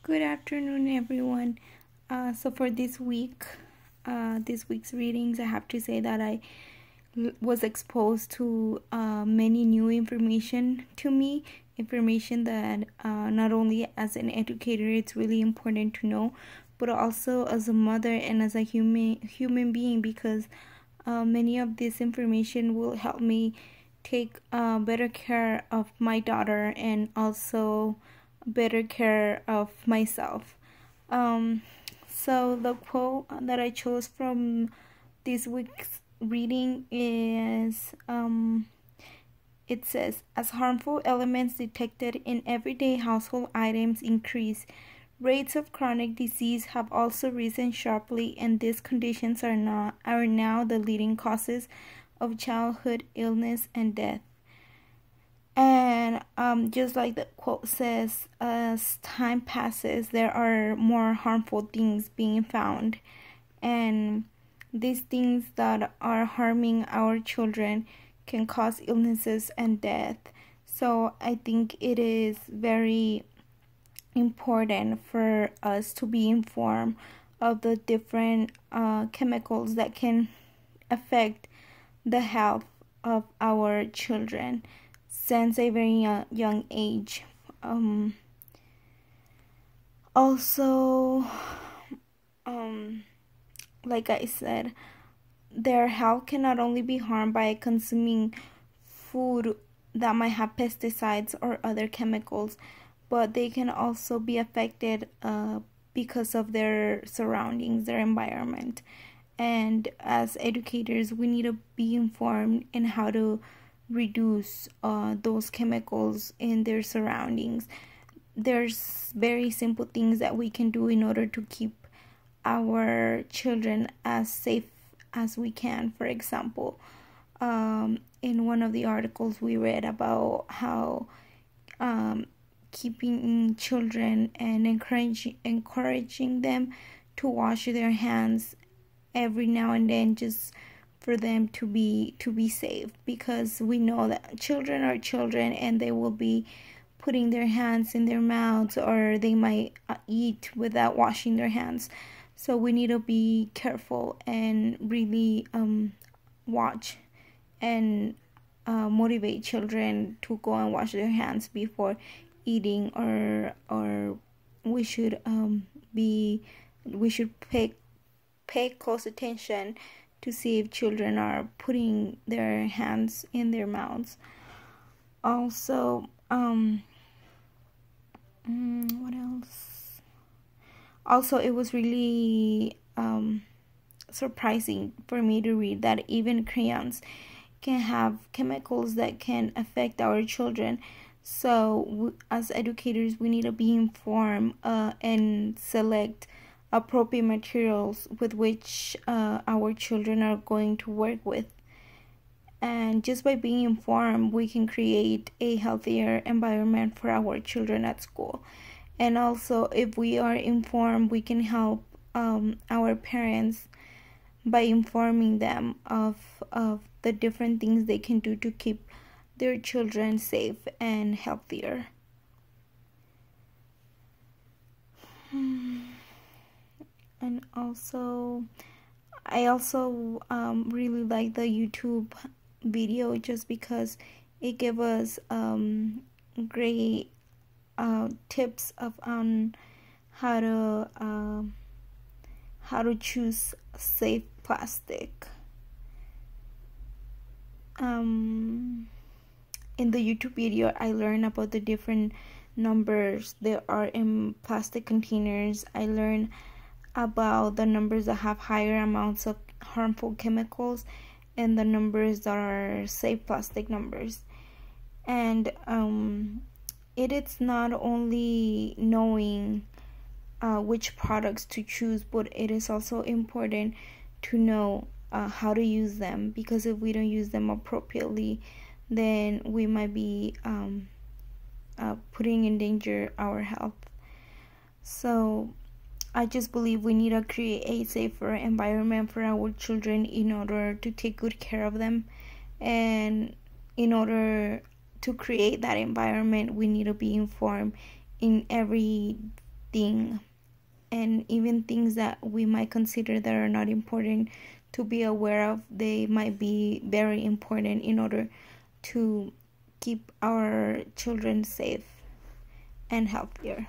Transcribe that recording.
Good afternoon, everyone. So for this week's readings, I have to say that I was exposed to many new information to me. Information that not only as an educator, it's really important to know, but also as a mother and as a human being, because many of this information will help me take better care of my daughter and also better care of myself. Um, so the quote that I chose from this week's reading is it says, as harmful elements detected in everyday household items increase, rates of chronic disease have also risen sharply, and these conditions are now the leading causes of childhood illness and death. And just like the quote says, as time passes, there are more harmful things being found. And these things that are harming our children can cause illnesses and death. So I think it is very important for us to be informed of the different chemicals that can affect the health of our children since a very young age. Also, like I said, their health can not only be harmed by consuming food that might have pesticides or other chemicals, but they can also be affected because of their surroundings, their environment. And as educators, we need to be informed in how to reduce those chemicals in their surroundings. There's very simple things that we can do in order to keep our children as safe as we can. For example, in one of the articles we read about how keeping children and encouraging them to wash their hands every now and then, just for them to be safe, because we know that children are children and they will be putting their hands in their mouths, or they might eat without washing their hands. So we need to be careful and really watch and motivate children to go and wash their hands before eating, or we should pay close attention to see if children are putting their hands in their mouths. Also, what else? Also, it was really surprising for me to read that even crayons can have chemicals that can affect our children. So as educators, we need to be informed and select appropriate materials with which our children are going to work with. And just by being informed, we can create a healthier environment for our children at school. And also, if we are informed, we can help our parents by informing them of the different things they can do to keep their children safe and healthier. And also, I also really like the YouTube video, just because it gave us great tips on how to choose safe plastic. In the YouTube video, I learned about the different numbers there are in plastic containers. I learned about the numbers that have higher amounts of harmful chemicals and the numbers that are safe plastic numbers. And it is not only knowing which products to choose, but it is also important to know how to use them, because if we don't use them appropriately, then we might be putting in danger our health. So I just believe we need to create a safer environment for our children in order to take good care of them. And in order to create that environment, we need to be informed in every thing, and even things that we might consider that are not important to be aware of, they might be very important in order to keep our children safe and healthier.